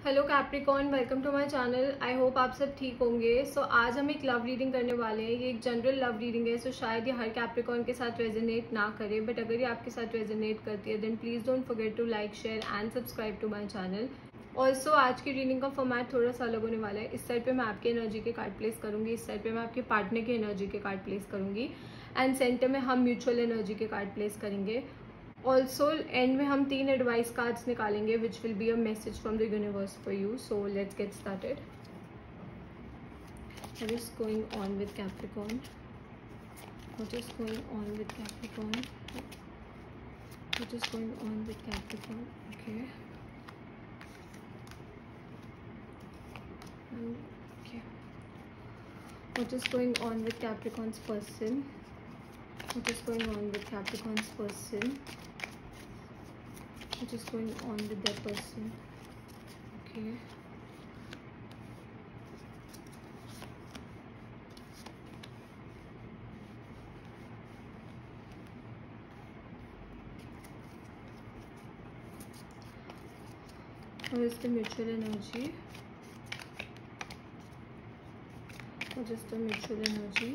Hello Capricorn, welcome to my channel. I hope आप सब ठीक होंगे। आज हम एक लव रीडिंग करने वाले हैं। ये एक जनरल लव रीडिंग है, शायद ये हर कैप्रिकॉर्न के साथ रेजोनेट ना करे, बट अगर ये आपके साथ रेजोनेट करती है then please don't forget to like, share and subscribe to my channel. Also आज की रीडिंग का फॉर्मेट थोड़ा सा अलग होने वाला है। इस साइड पे मैं आपकी एनर्जी के कार्ड प्लेस करूंगी, इस साइड पे मैं आपके पार्टनर की एनर्जी के कार्ड प्लेस करूंगी एंड सेंटर में हम म्यूचुअल एनर्जी के कार्ड प्लेस करेंगे। ऑल्सो एंड में हम 3 एडवाइस कार्ड्स निकालेंगे which will be a message from the universe for you. So let's get started. What is going on with Capricorn? What is going on with Capricorn? What is going on with Capricorn? Okay. Okay. What is going on with Capricorn's person? What is going on with Capricorn's person? What is going on with their person? Okay. What is the mutual energy? What is the mutual energy?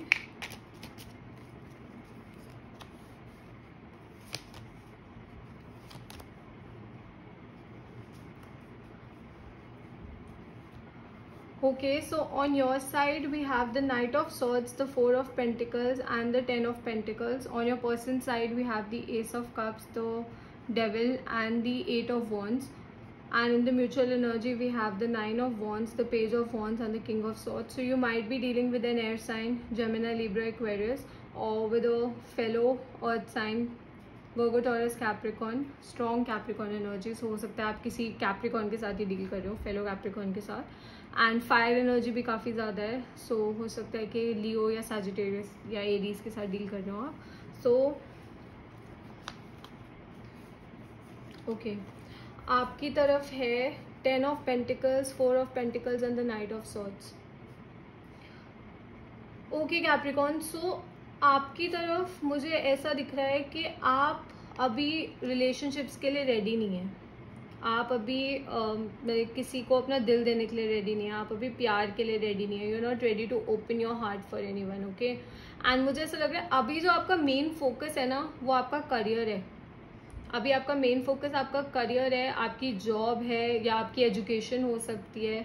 Okay, so on your side we have the Knight of Swords, the 4 of Pentacles and the 10 of Pentacles. On your person's side we have the Ace of Cups, the Devil and the 8 of Wands. And in the mutual energy we have the 9 of Wands, the Page of Wands and the King of Swords. So you might be dealing with an air sign, Gemini, Libra, Aquarius, or with a fellow earth sign, Virgo, Taurus, Capricorn. Strong Capricorn energy. So हो सकता है आप किसी Capricorn के साथ ही deal कर रहे हो, fellow Capricorn के साथ. एंड फायर एनर्जी भी काफ़ी ज़्यादा है. सो हो सकता है कि लियो या सैजिटेरियस या एरीज के साथ डील कर रहे हो आप. सो ओके, आपकी तरफ है 10 of pentacles, 4 of pentacles and the knight of swords. Okay Capricorn, so आपकी तरफ मुझे ऐसा दिख रहा है कि आप अभी रिलेशनशिप्स के लिए रेडी नहीं हैं. आप अभी किसी को अपना दिल देने के लिए रेडी नहीं है. आप अभी प्यार के लिए रेडी नहीं है. You are not ready to open your heart for anyone. Okay, and मुझे ऐसा लग रहा है अभी जो आपका मेन फोकस है ना वो आपका करियर है. अभी आपका मेन फोकस आपका करियर है, आपकी जॉब है या आपकी एजुकेशन हो सकती है.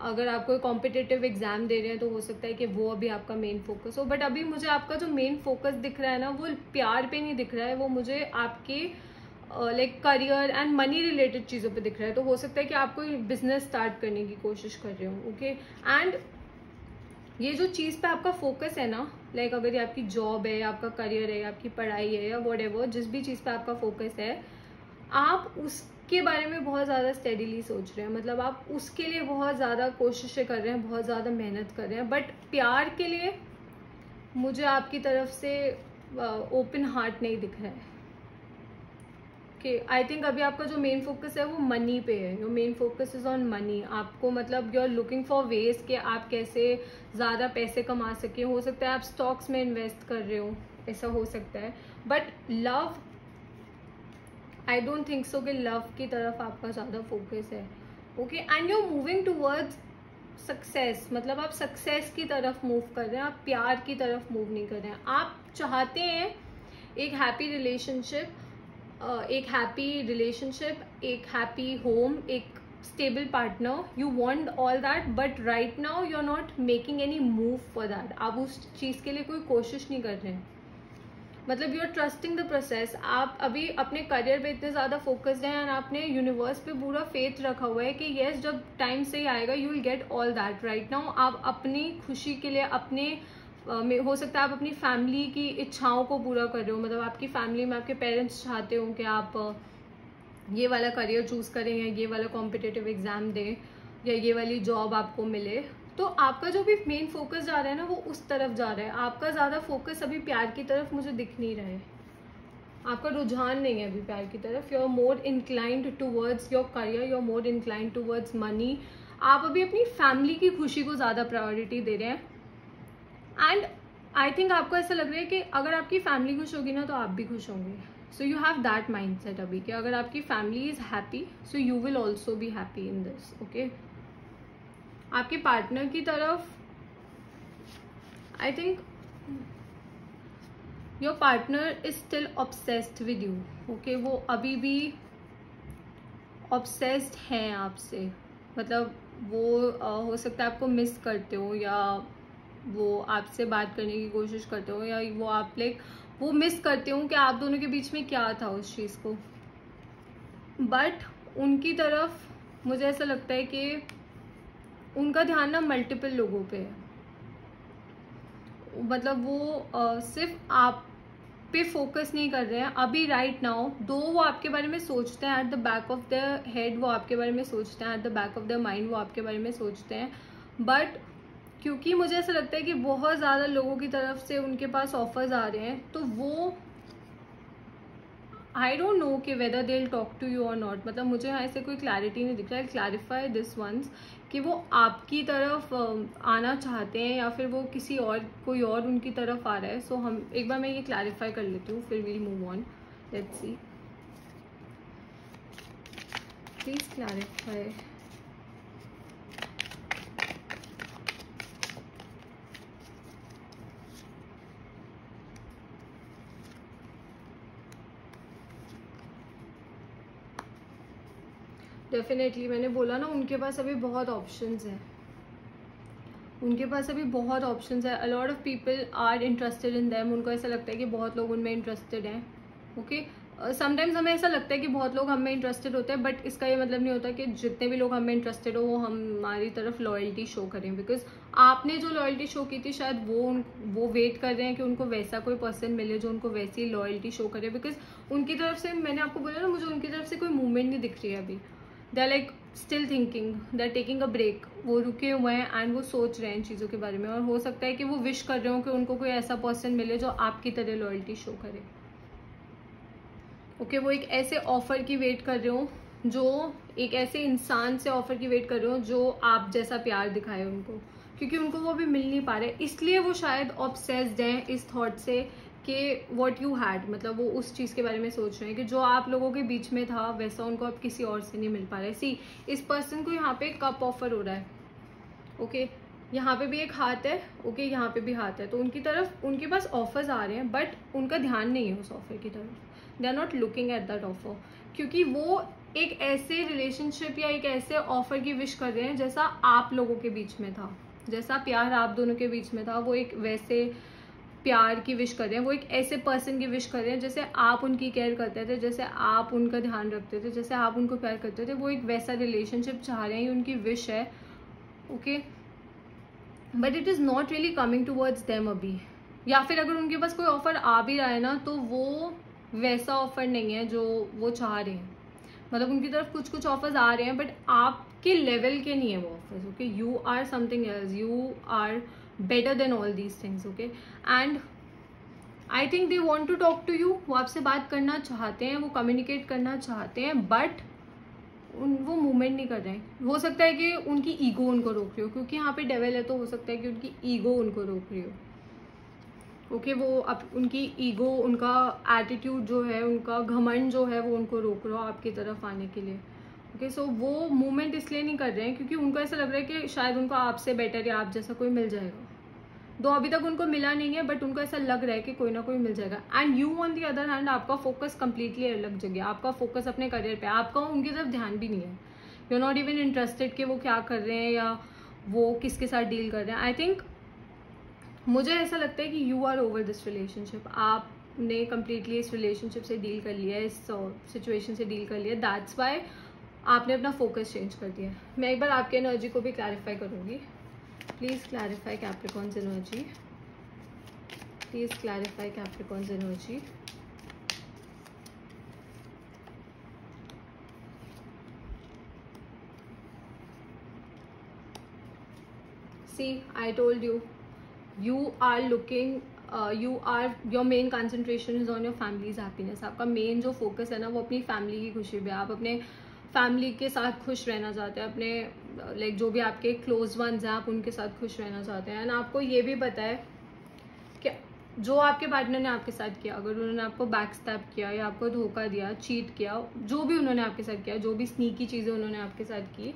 अगर आप कोई कॉम्पिटिटिव एग्जाम दे रहे हैं तो हो सकता है कि वो अभी आपका मेन फोकस हो. बट अभी मुझे आपका जो मेन फोकस दिख रहा है ना वो प्यार पे नहीं दिख रहा है, वो मुझे आपके like career and money related चीज़ों पे दिख रहा है. तो हो सकता है कि आप कोई बिजनेस स्टार्ट करने की कोशिश कर रहे हो. ओके, एंड ये जो चीज़ पे आपका फोकस है ना, लाइक अगर ये आपकी जॉब है, आपका करियर है, आपकी पढ़ाई है या व्हाटएवर, जिस भी चीज़ पे आपका फोकस है, आप उसके बारे में बहुत ज़्यादा स्टेडीली सोच रहे हैं. मतलब आप उसके लिए बहुत ज़्यादा कोशिशें कर रहे हैं, बहुत ज़्यादा मेहनत कर रहे हैं. बट प्यार के लिए मुझे आपकी तरफ से ओपन हार्ट नहीं दिख रहा है. आई थिंक अभी आपका जो मेन फोकस है वो मनी पे है. Your main focus is on money. आपको मतलब you are looking for ways कि आप कैसे ज़्यादा पैसे कमा सके. हो सकता है आप स्टॉक्स में इन्वेस्ट कर रहे हो, ऐसा हो सकता है. But love, I don't think so कि लव की तरफ आपका ज़्यादा फोकस है. Okay, and you are moving towards success. मतलब आप सक्सेस की तरफ मूव कर रहे हैं, आप प्यार की तरफ मूव नहीं कर रहे हैं. आप चाहते हैं एक हैप्पी रिलेशनशिप, एक हैप्पी होम, एक stable partner. You want all that, but right now you are not making any move for that. आप उस चीज़ के लिए कोई कोशिश नहीं कर रहे हैं. मतलब you are trusting the process. आप अभी अपने करियर पे इतने ज़्यादा फोकस्ड हैं एंड आपने यूनिवर्स पे पूरा फेथ रखा हुआ है कि येस जब टाइम से ही आएगा you will get all that. Right now आप अपनी खुशी के लिए, अपने हो सकता है आप अपनी फैमिली की इच्छाओं को पूरा कर रहे हो. मतलब आपकी फैमिली में आपके पेरेंट्स चाहते हो कि आप ये वाला करियर चूज करें या ये वाला कॉम्पिटिटिव एग्जाम दें या ये वाली जॉब आपको मिले. तो आपका जो भी मेन फोकस जा रहा है ना वो उस तरफ जा रहा है. आपका ज़्यादा फोकस अभी प्यार की तरफ मुझे दिख नहीं रहा है. आपका रुझान नहीं है अभी प्यार की तरफ. You are more inclined towards your career, you are more inclined towards money. आप अभी अपनी फैमिली की खुशी को ज़्यादा प्रायोरिटी दे रहे हैं. एंड आई थिंक आपको ऐसा लग रहा है कि अगर आपकी फैमिली खुश होगी ना तो आप भी खुश होंगे. So you have that mind set अभी कि अगर आपकी family is happy so you will also be happy in this. Okay, आपके पार्टनर की तरफ I think your partner is still obsessed with you. Okay, वो अभी भी ऑब्सेस्ड हैं आपसे. मतलब वो हो सकता है आपको मिस करते हो, या वो आपसे बात करने की कोशिश करते हो, या वो आप वो मिस करते हो कि आप दोनों के बीच में क्या था उस चीज़ को. बट उनकी तरफ मुझे ऐसा लगता है कि उनका ध्यान ना मल्टीपल लोगों पे है. मतलब वो सिर्फ आप पे फोकस नहीं कर रहे हैं अभी राइट नाउ. दो वो आपके बारे में सोचते हैं at the back of the head, वो आपके बारे में सोचते हैं at the back of the mind, वो आपके बारे में सोचते हैं. बट क्योंकि मुझे ऐसा लगता है कि बहुत ज़्यादा लोगों की तरफ से उनके पास ऑफर्स आ रहे हैं, तो वो आई डोंट नो कि whether they will talk to you और नॉट. मतलब मुझे यहाँ से कोई क्लैरिटी नहीं दिख रहा है. क्लैरिफाई दिस वंस कि वो आपकी तरफ आना चाहते हैं या फिर वो किसी और कोई और उनकी तरफ आ रहा है. सो हम एक बार मैं ये क्लैरिफाई कर लेती हूँ, फिर we'll move on. Let's see, please clarify. Definitely मैंने बोला ना, उनके पास अभी बहुत ऑप्शंस हैं. उनके पास अभी बहुत ऑप्शंस है. A lot of people are interested in them. उनको ऐसा लगता है कि बहुत लोग उनमें इंटरेस्टेड हैं. ओके, समटाइम्स हमें ऐसा लगता है कि बहुत लोग हमें इंटरेस्टेड होते हैं, बट इसका ये मतलब नहीं होता कि जितने भी लोग हमें इंटरेस्टेड हो वो हमारी तरफ लॉयल्टी शो करें. बिकॉज आपने जो लॉयल्टी शो की थी शायद वो वेट कर रहे हैं कि उनको वैसा कोई पर्सन मिले जो उनको वैसी लॉयल्टी शो करे. बिकॉज उनकी तरफ से, मैंने आपको बोला ना, मुझे उनकी तरफ से कोई मूवमेंट नहीं दिख रही है अभी. They are like still thinking, they are taking a break. वो रुके हुए हैं एंड वो सोच रहे हैं इन चीज़ों के बारे में. और हो सकता है कि वो विश कर रहे हो कि उनको कोई ऐसा पर्सन मिले जो आपकी तरह लॉयल्टी शो करे. ओके, वो एक ऐसे ऑफर की वेट कर रहे हो, जो एक ऐसे इंसान से ऑफर की वेट कर रहे हो जो आप जैसा प्यार दिखाए उनको. क्योंकि उनको वो अभी मिल नहीं पा रहे, इसलिए वो शायद ऑब्सेस्ड हैं इस थॉट से कि व्हाट यू हैड. मतलब वो उस चीज़ के बारे में सोच रहे हैं कि जो आप लोगों के बीच में था वैसा उनको अब किसी और से नहीं मिल पा रहा है. सी, इस पर्सन को यहाँ पे कप ऑफर हो रहा है. ओके, यहाँ पे भी एक हाथ है. ओके, यहाँ पे भी हाथ है. तो उनकी तरफ, उनके पास ऑफर्स आ रहे हैं बट उनका ध्यान नहीं है उस ऑफर की तरफ. They are not looking at that offer. क्योंकि वो एक ऐसे रिलेशनशिप या एक ऐसे ऑफर की विश कर रहे हैं जैसा आप लोगों के बीच में था, जैसा प्यार आप दोनों के बीच में था. वो एक वैसे प्यार की विश कर रहे हैं. वो एक ऐसे पर्सन की विश कर रहे हैं जैसे आप उनकी केयर करते थे, जैसे आप उनका ध्यान रखते थे, जैसे आप उनको प्यार करते थे. वो एक वैसा रिलेशनशिप चाह रहे हैं, ये उनकी विश है. Okay, but it is not really coming towards them अभी. या फिर अगर उनके पास कोई ऑफर आ भी रहा है ना, तो वो वैसा ऑफर नहीं है जो वो चाह रहे हैं. मतलब उनकी तरफ कुछ कुछ ऑफर्स आ रहे हैं बट आपके लेवल के नहीं है वो offers. Okay, you are something else, you are better than all these things. Okay, and I think they want to talk to you. वो आपसे बात करना चाहते हैं, वो कम्युनिकेट करना चाहते हैं, बट वो मूवमेंट नहीं कर रहे हैं. हो सकता है कि उनकी ईगो उनको रोक रही हो, क्योंकि यहाँ पे डेविल है, तो हो सकता है कि उनकी ईगो उनको रोक रही हो. ओके, वो अब उनकी ईगो, उनका एटीट्यूड जो है, उनका घमंड जो है, वो उनको रोक रहा हो आपकी तरफ आने के लिए. ओके, सो वो मूवमेंट इसलिए नहीं कर रहे हैं क्योंकि उनको ऐसा लग रहा है कि शायद उनको आपसे बेटर या आप जैसा कोई मिल जाएगा. दो अभी तक उनको मिला नहीं है बट उनको ऐसा लग रहा है कि कोई ना कोई मिल जाएगा. And you on the other hand, आपका फोकस कंप्लीटली अलग जगह. आपका फोकस अपने करियर पे, आपका उनकी तरफ ध्यान भी नहीं है. You are not even interested कि वो क्या कर रहे हैं या वो किसके साथ डील कर रहे हैं. आई थिंक, मुझे ऐसा लगता है कि you are over this relationship. आपने कंप्लीटली इस रिलेशनशिप से डील कर लिया है, इस सिचुएशन से डील कर लिया. दैट्स वाई आपने अपना फोकस चेंज कर दिया. मैं एक बार आपके एनर्जी को भी क्लैरिफाई करूंगी. Please clarify Capricorns energy. Please clarify Capricorns energy. See, I told you, you are looking, your main concentration is on your family's happiness. आपका मेन जो फोकस है ना, वो अपनी फैमिली की खुशी पे. आप अपने फैमिली के साथ खुश रहना चाहते हैं. अपने जो भी आपके क्लोज वंस हैं, आप उनके साथ खुश रहना चाहते हैं. एंड आपको ये भी पता है कि जो आपके पार्टनर ने आपके साथ किया, अगर उन्होंने आपको बैक स्टैप किया या आपको धोखा दिया, चीट किया, जो भी उन्होंने आपके साथ किया, जो भी स्नीकी चीज़ें उन्होंने आपके साथ की,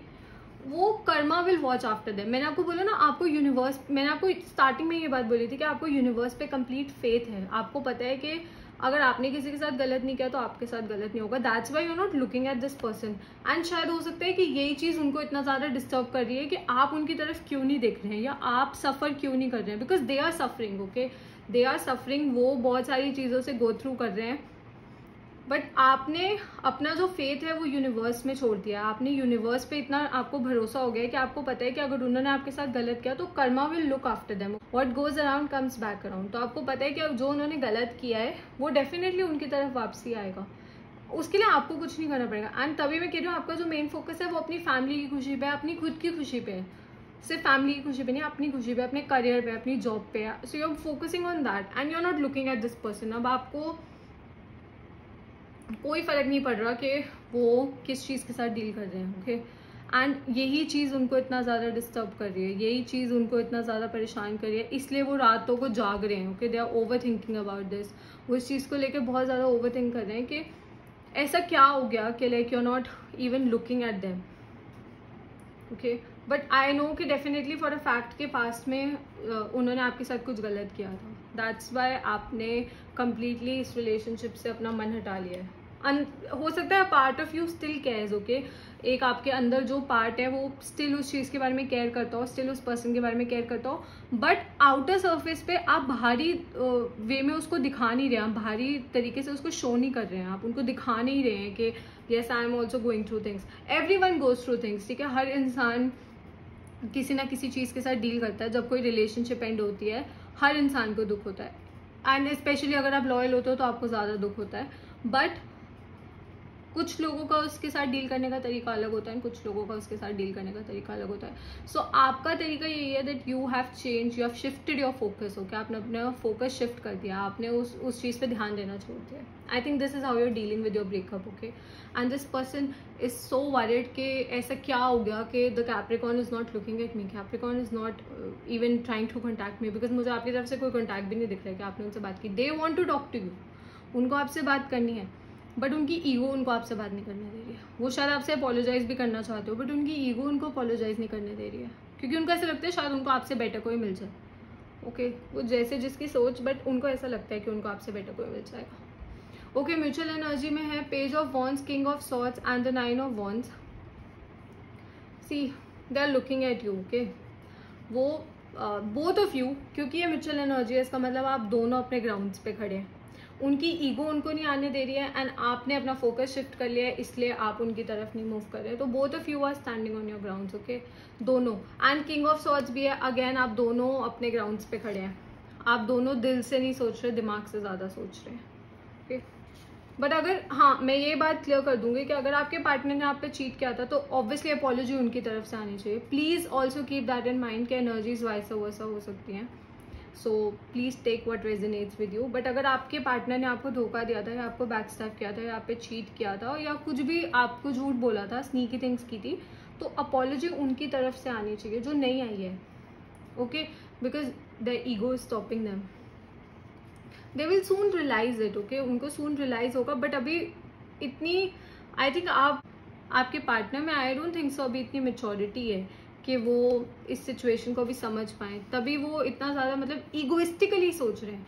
वो Karma will watch after them. मैंने आपको बोला ना, आपको यूनिवर्स, मैंने आपको स्टार्टिंग में ये बात बोली थी कि आपको यूनिवर्स पे कंप्लीट फेथ है। आपको पता है कि अगर आपने किसी के साथ गलत नहीं किया तो आपके साथ गलत नहीं होगा। That's why you are not looking at this person. And शायद हो सकता है कि यही चीज़ उनको इतना ज़्यादा डिस्टर्ब कर रही है कि आप उनकी तरफ क्यों नहीं देख रहे हैं या आप सफ़र क्यों नहीं कर रहे हैं, because they are suffering. Okay, they are suffering, वो बहुत सारी चीज़ों से गो थ्रू कर रहे हैं, बट आपने अपना जो फेथ है वो यूनिवर्स में छोड़ दिया। आपने यूनिवर्स पे इतना आपको भरोसा हो गया है कि आपको पता है कि अगर उन्होंने आपके साथ गलत किया तो Karma will look after them, what goes around comes back around. तो आपको पता है कि अब जो उन्होंने गलत किया है वो डेफिनेटली उनकी तरफ वापसी आएगा। उसके लिए आपको कुछ नहीं करना पड़ेगा। एंड तभी मैं कह रही हूँ, आपका जो मेन फोकस है वो अपनी फैमिली की खुशी पे है, अपनी खुद की खुशी पे है, सिर्फ फैमिली की खुशी पे नहीं, अपनी खुशी पे, अपने करियर पे, अपनी जॉब पे। So you are focusing on that and you are not looking at this person. अब आपको कोई फर्क नहीं पड़ रहा कि वो किस चीज़ के साथ डील कर रहे हैं। ओके, एंड यही चीज़ उनको इतना ज़्यादा डिस्टर्ब कर रही है, यही चीज़ उनको इतना ज़्यादा परेशान कर रही है, इसलिए वो रातों को जाग रहे हैं। Okay, they are overthinking about this. वो इस चीज़ को लेकर बहुत ज़्यादा ओवर थिंक कर रहे हैं कि ऐसा क्या हो गया कि like you are not even looking at them. Okay, but I know कि डेफिनेटली फॉर अ फैक्ट के पास्ट में उन्होंने आपके साथ कुछ गलत किया था। दैट्स वाई आपने कंप्लीटली इस रिलेशनशिप से अपना मन हटा लिया है। हो सकता है part of you still cares. Okay, एक आपके अंदर जो पार्ट है वो स्टिल उस चीज़ के बारे में केयर करता हो, स्टिल उस पर्सन के बारे में केयर करता हो, बट आउटर सरफेस पे आप बाहरी वे में उसको दिखा नहीं रहे हैं, आप बाहरी तरीके से उसको शो नहीं कर रहे हैं, आप उनको दिखा नहीं रहे हैं कि yes I am also going through things. Everyone goes through things, ठीक है, हर इंसान किसी ना किसी चीज़ के साथ डील करता है। जब कोई रिलेशनशिप एंड होती है हर इंसान को दुख होता है, एंड स्पेशली अगर आप लॉयल होते हो तो आपको ज़्यादा दुख होता है। बट कुछ लोगों का उसके साथ डील करने का तरीका अलग होता है, कुछ लोगों का उसके साथ डील करने का तरीका अलग होता है। सो आपका तरीका यही है that you have change, you have shifted your focus. Okay, आपने अपना फोकस शिफ्ट कर दिया, आपने उस चीज़ पे ध्यान देना छोड़ दिया। I think this is how you are dealing with your breakup. Okay, and this person is so worried कि ऐसा क्या हो गया कि the Capricorn is not looking at me, Capricorn is not even trying to contact me, because मुझे आपकी तरफ से कोई कॉन्टैक्ट भी नहीं दिख रहा है कि आपने उनसे बात की। They want to talk to you, उनको आपसे बात करनी है, बट उनकी ईगो उनको आपसे बात नहीं करने दे रही है। वो शायद आपसे अपोलोजाइज भी करना चाहते हो, बट उनकी ईगो उनको अपोलोजाइज नहीं करने दे रही है, क्योंकि उनको ऐसा लगता है शायद उनको आपसे बेटर कोई मिल जाए। ओके, वो जैसे जिसकी सोच, बट उनको ऐसा लगता है कि उनको आपसे बेटर कोई मिल जाएगा। ओके, म्यूचुअल एनर्जी में है page of wands, king of swords and the 9 of wands. See, they are looking at you. Okay, वो बोथ ऑफ यू, क्योंकि ये म्यूचुअल एनर्जी है, इसका मतलब आप दोनों अपने ग्राउंड्स पे खड़े हैं। उनकी ईगो उनको नहीं आने दे रही है एंड आपने अपना फोकस शिफ्ट कर लिया है, इसलिए आप उनकी तरफ नहीं मूव कर रहे। तो both of you are standing on your grounds. Okay, दोनों। एंड किंग ऑफ सॉर्ड्स भी है, अगेन आप दोनों अपने ग्राउंड्स पे खड़े हैं। आप दोनों दिल से नहीं सोच रहे, दिमाग से ज़्यादा सोच रहे हैं। ओके, बट अगर, हाँ, मैं ये बात क्लियर कर दूंगी कि अगर आपके पार्टनर ने आप पे चीट किया था तो ऑब्वियसली अपॉलॉजी उनकी तरफ से आनी चाहिए। Please also keep that in mind कि एनर्जीज वाइसा वैसा हो सकती हैं। So please take what resonates with you. But अगर आपके पार्टनर ने आपको धोखा दिया था या आपको बैकस्टैब किया था या आप पे चीट किया था या कुछ भी आपको झूठ बोला था, स्नीकी थिंग्स की थी, तो अपॉलॉजी उनकी तरफ से आनी चाहिए जो नहीं आई है। Okay, because the ego is stopping them. They will soon realise it. Okay, उनको सून रियलाइज होगा, बट अभी इतनी, आई थिंक आपके पार्टनर में, आई डोंट थिंक सो अभी इतनी मेच्योरिटी है कि वो इस सिचुएशन को भी समझ पाए, तभी वो इतना ज़्यादा मतलब ईगोइस्टिकली सोच रहे हैं,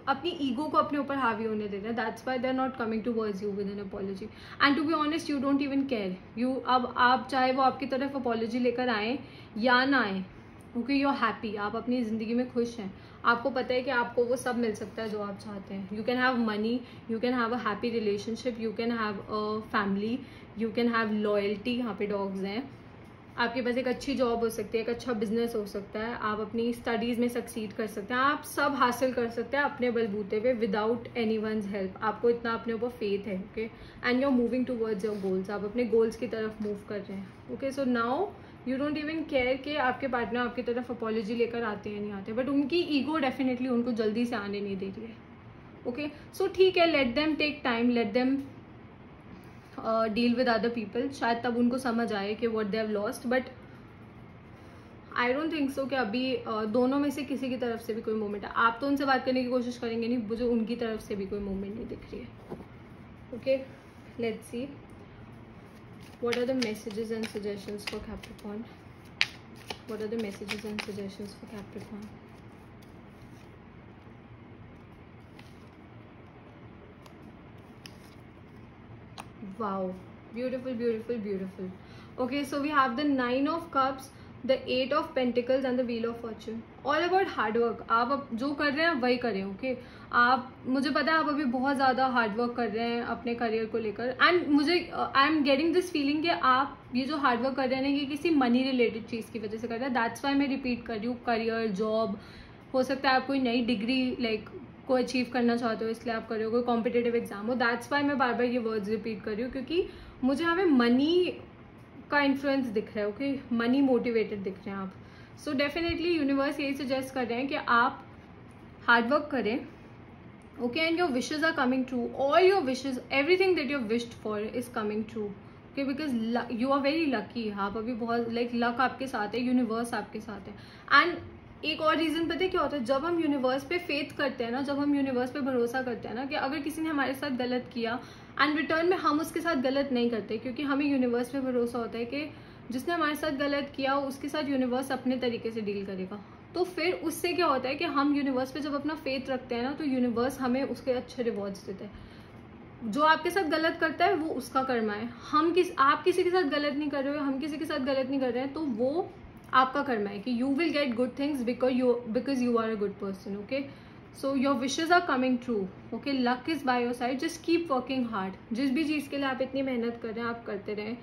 अपनी ईगो को अपने ऊपर हावी होने दे रहे हैं। That's why they are not coming towards you with an apology. And to be honest, you don't even care. अब आप चाहे वो आपकी तरफ अपॉलॉजी लेकर आए या ना आए, ओके, यू आर हैप्पी, आप अपनी ज़िंदगी में खुश हैं। आपको पता है कि आपको वो सब मिल सकता है जो आप चाहते हैं। You can have money, you can have a happy relationship, you can have a family, you can have loyalty. यहाँ पे डॉग्स हैं। आपके पास एक अच्छी जॉब हो सकती है, एक अच्छा बिजनेस हो सकता है, आप अपनी स्टडीज़ में सक्सीड कर सकते हैं, आप सब हासिल कर सकते हैं अपने बलबूते पे विदाउट एनी वंस हेल्प। आपको इतना अपने ऊपर फेथ है। Okay, and you are moving towards your goals, आप अपने गोल्स की तरफ मूव कर रहे हैं। Okay, so now you don't even care कि आपके पार्टनर आपकी तरफ अपॉलॉजी लेकर आते हैं नहीं आते, बट उनकी ईगो डेफिनेटली उनको जल्दी से आने नहीं दे रही है। ओके, सो ठीक है, let them take time, let them deal with other people. शायद तब उनको समझ आए कि what they have lost, but I don't think so कि अभी दोनों में से किसी की तरफ से भी कोई मूवमेंट है. आप तो उनसे बात करने की कोशिश करेंगे नहीं, मुझे उनकी तरफ से भी कोई मूवमेंट नहीं दिख रही है. Okay, let's see what are the messages and suggestions for Capricorn. What are the messages and suggestions for Capricorn? Wow, beautiful, beautiful, beautiful. Okay, so we have the 9 of Cups, the 8 of Pentacles and the Wheel of Fortune. All about hard work. आप अब जो कर रहे हैं वही करें. Okay, आप, मुझे पता है आप अभी बहुत ज़्यादा हार्ड वर्क कर रहे हैं अपने करियर को लेकर, एंड मुझे I am getting this feeling कि आप ये जो हार्ड वर्क कर रहे हैं ना, ये किसी मनी रिलेटेड चीज़ की वजह से कर रहे हैं. दैट्स वाई मैं रिपीट कर रही हूँ, करियर, जॉब, हो सकता है आप कोई नई डिग्री लाइक को अचीव करना चाहते हो इसलिए आप कर रहे हो, कोई कॉम्पिटेटिव एग्जाम हो. दैट्स वाई मैं बार बार ये वर्ड्स रिपीट कर रही हूँ, क्योंकि मुझे हमें मनी का इन्फ्लुएंस दिख रहा है. ओके, मनी मोटिवेटेड दिख रहे हैं आप. सो डेफिनेटली यूनिवर्स यही सजेस्ट कर रहे हैं कि आप हार्ड वर्क करें. Okay, and your wishes are coming true. All your wishes, everything that you wished for is coming true. Okay, because you are very lucky. आप अभी बहुत लाइक लक आपके साथ है, यूनिवर्स आपके साथ है. एंड एक और रीज़न पता है क्या होता है, जब हम यूनिवर्स पे फेथ करते हैं ना, जब हम यूनिवर्स पे भरोसा करते हैं ना, कि अगर किसी ने हमारे साथ गलत किया एंड रिटर्न में हम उसके साथ गलत नहीं करते, क्योंकि हमें यूनिवर्स पे भरोसा होता है कि जिसने हमारे साथ गलत किया उसके साथ यूनिवर्स अपने तरीके से डील करेगा. तो फिर उससे क्या होता है कि हम यूनिवर्स पे जब अपना फेथ रखते हैं ना, तो यूनिवर्स हमें उसके अच्छे रिवॉर्ड्स देते हैं. जो आपके साथ गलत करता है वो उसका कर्मा है. आप किसी के साथ गलत नहीं कर रहे हो, हम किसी के साथ गलत नहीं कर रहे हैं, तो वो आपका कर्मा है कि you will get good things because you are a good person. Okay, so your wishes are coming true. Okay, luck is by your side. Just keep working hard. जिस भी चीज़ के लिए आप इतनी मेहनत कर रहे हैं आप करते रहें.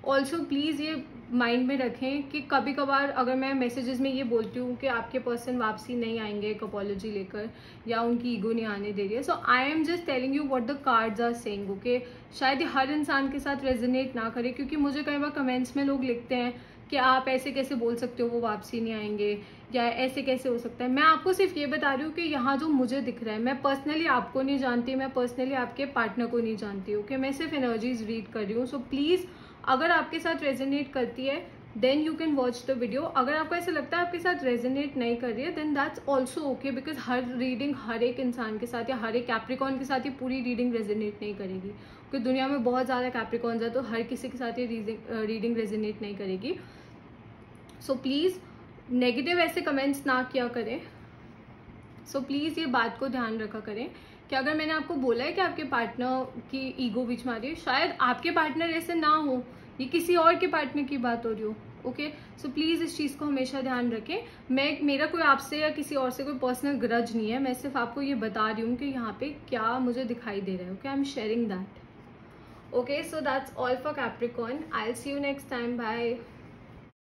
ऑल्सो प्लीज़ ये माइंड में रखें कि कभी कभार अगर मैं मैसेजेस में ये बोलती हूँ कि आपके पर्सन वापसी नहीं आएंगे एक अपॉलॉजी लेकर, या उनकी ईगो नहीं आने दे रही है, so I am just telling you what the cards are saying. Okay, शायद ये हर इंसान के साथ रेजोनेट ना करे, क्योंकि मुझे कई बार कमेंट्स में लोग लिखते हैं कि आप ऐसे कैसे बोल सकते हो वो वापसी नहीं आएंगे, या ऐसे कैसे हो सकता है. मैं आपको सिर्फ ये बता रही हूँ कि यहाँ जो मुझे दिख रहा है, मैं पर्सनली आपको नहीं जानती, मैं पर्सनली आपके पार्टनर को नहीं जानती. ओके, मैं सिर्फ एनर्जीज रीड कर रही हूँ. सो प्लीज़, अगर आपके साथ रेजोनेट करती है then you can watch the video. अगर आपको ऐसा लगता है आपके साथ रेजोनेट नहीं कर रही है then that's also okay, because हर रीडिंग हर एक इंसान के साथ या हर एक कैप्रिकॉन के साथ ही पूरी रीडिंग रेजोनेट नहीं करेगी, क्योंकि दुनिया में बहुत ज़्यादा कैप्रिकॉन्स है, तो हर किसी के साथ ये रीडिंग रेजोनेट नहीं करेगी. सो प्लीज़ नेगेटिव ऐसे कमेंट्स ना किया करें. सो प्लीज़ ये बात को ध्यान रखा करें कि अगर मैंने आपको बोला है कि आपके पार्टनर की ईगो बीच में आ रही है, शायद आपके पार्टनर ऐसे ना हो, ये किसी और के पार्टनर की बात हो रही हो. ओके, सो प्लीज़ इस चीज़ को हमेशा ध्यान रखें. मेरा कोई आपसे या किसी और से कोई पर्सनल ग्रज नहीं है, मैं सिर्फ आपको ये बता रही हूँ कि यहाँ पे क्या मुझे दिखाई दे रहा है. Okay, I am sharing that. Okay, so that's all for Capricorn. I will see you next time. Bye.